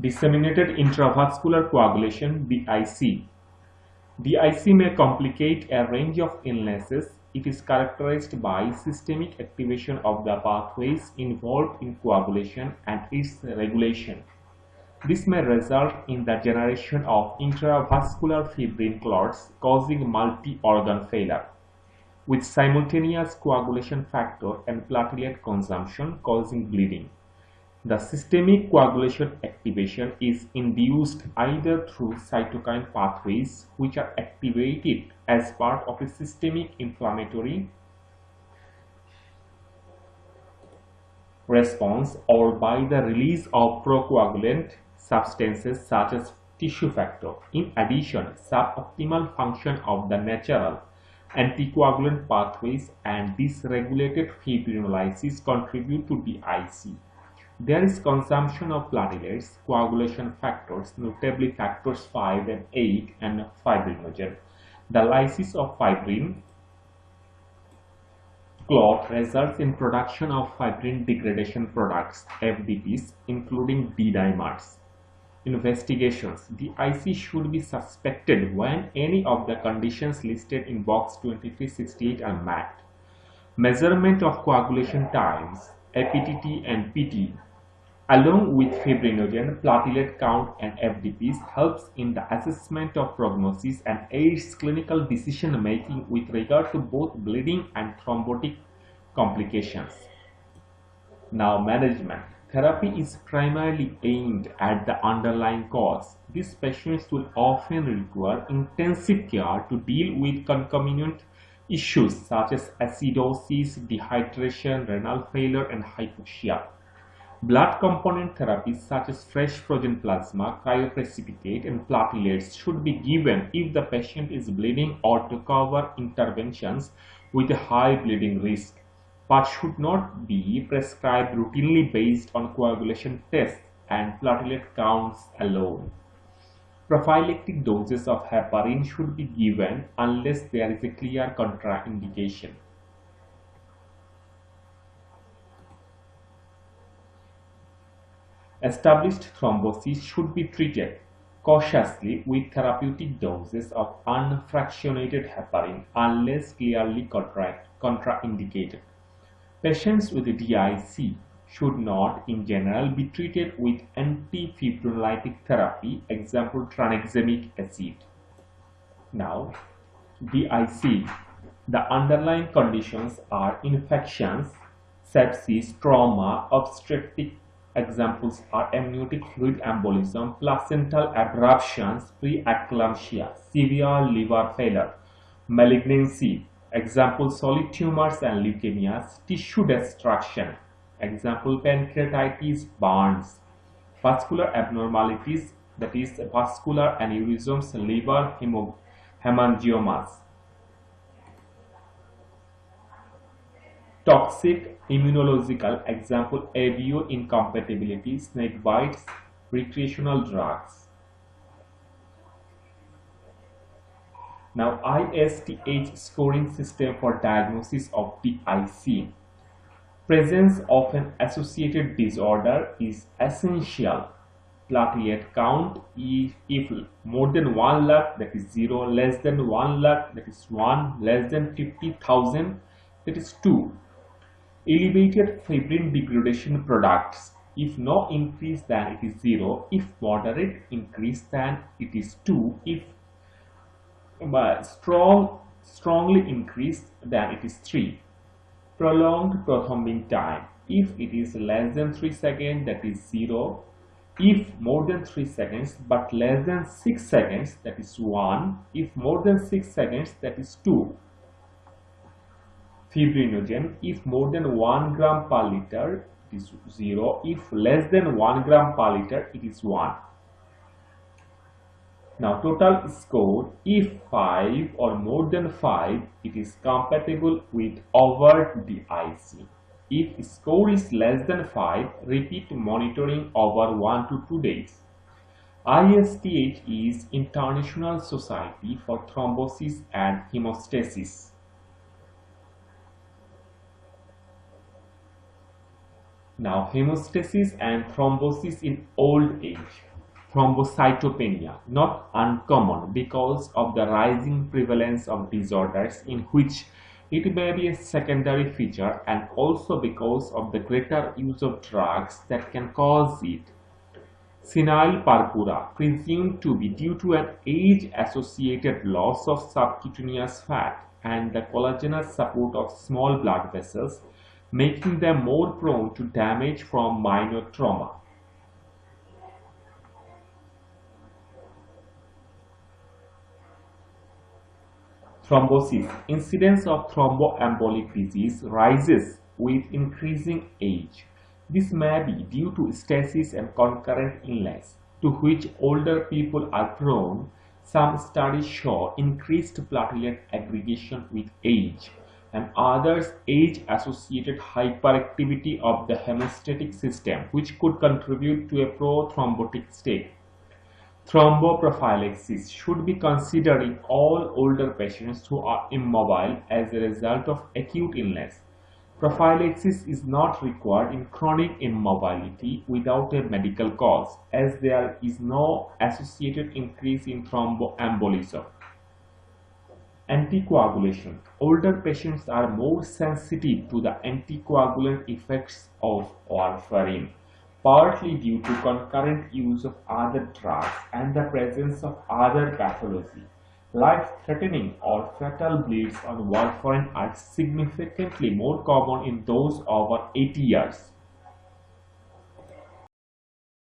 Disseminated intravascular coagulation (DIC). DIC may complicate a range of illnesses. It is characterized by systemic activation of the pathways involved in coagulation and its regulation. This may result in the generation of intravascular fibrin clots causing multi-organ failure, with simultaneous coagulation factor and platelet consumption causing bleeding. The systemic coagulation activation is induced either through cytokine pathways, which are activated as part of a systemic inflammatory response, or by the release of procoagulant substances such as tissue factor. In addition, suboptimal function of the natural anticoagulant pathways and dysregulated fibrinolysis contribute to DIC. There is consumption of platelets, coagulation factors, notably factors 5 and 8, and fibrinogen. The lysis of fibrin clot results in production of fibrin degradation products, FDPs, including D-dimers. Investigations. DIC should be suspected when any of the conditions listed in box 2368 are met. Measurement of coagulation times, APTT and PT, along with fibrinogen, platelet count, and FDPs helps in the assessment of prognosis and aids clinical decision making with regard to both bleeding and thrombotic complications. Now, management. Therapy is primarily aimed at the underlying cause. These patients will often require intensive care to deal with concomitant issues such as acidosis, dehydration, renal failure, and hypoxia. Blood component therapies such as fresh frozen plasma, cryoprecipitate, and platelets should be given if the patient is bleeding or to cover interventions with a high bleeding risk, but should not be prescribed routinely based on coagulation tests and platelet counts alone. Prophylactic doses of heparin should be given unless there is a clear contraindication. Established thrombosis should be treated cautiously with therapeutic doses of unfractionated heparin unless clearly contraindicated. Patients with DIC should not, in general, be treated with antifibrinolytic therapy, example tranexamic acid. Now, DIC. The underlying conditions are infections, sepsis, trauma, obstetric. Examples are amniotic fluid embolism, placental abruptions, preeclampsia, severe liver failure, malignancy. Example solid tumors and leukemias, tissue destruction. Example pancreatitis, burns, vascular abnormalities, that is vascular aneurysms, liver hemangiomas. Toxic immunological, example avio incompatibility, snake bites, recreational drugs. Now, ISTH scoring system for diagnosis of DIC. Presence of an associated disorder is essential. Platelet count, if more than 1 lakh, that is 0, less than 1 lakh, that is 1, less than 50,000, that is 2. Elevated fibrin degradation products, if no increase then it is 0, if moderate increase then it is 2, if strongly increased then it is 3. Prolonged prothrombin time, if it is less than 3 seconds that is 0, if more than 3 seconds but less than 6 seconds that is 1, if more than 6 seconds that is 2. Fibrinogen, if more than 1 gram per liter it is 0, if less than 1 gram per liter it is 1. Now total score, if 5 or more than 5 it is compatible with overt DIC. If score is less than 5, repeat monitoring over 1 to 2 days. ISTH is International Society for Thrombosis and Hemostasis. Now, hemostasis and thrombosis in old age. thrombocytopenia, not uncommon because of the rising prevalence of disorders in which it may be a secondary feature and also because of the greater use of drugs that can cause it. Senile purpura, presumed to be due to an age-associated loss of subcutaneous fat and the collagenous support of small blood vessels, making them more prone to damage from minor trauma. Thrombosis. Incidence of thromboembolic disease rises with increasing age. This may be due to stasis and concurrent illness, to which older people are prone. Some studies show increased platelet aggregation with age, and others age-associated hyperactivity of the hemostatic system, which could contribute to a prothrombotic state. Thromboprophylaxis should be considered in all older patients who are immobile as a result of acute illness. Prophylaxis is not required in chronic immobility without a medical cause, as there is no associated increase in thromboembolism. Anticoagulation. Older patients are more sensitive to the anticoagulant effects of warfarin, partly due to concurrent use of other drugs and the presence of other pathology. Life-threatening or fatal bleeds on warfarin are significantly more common in those over 80 years.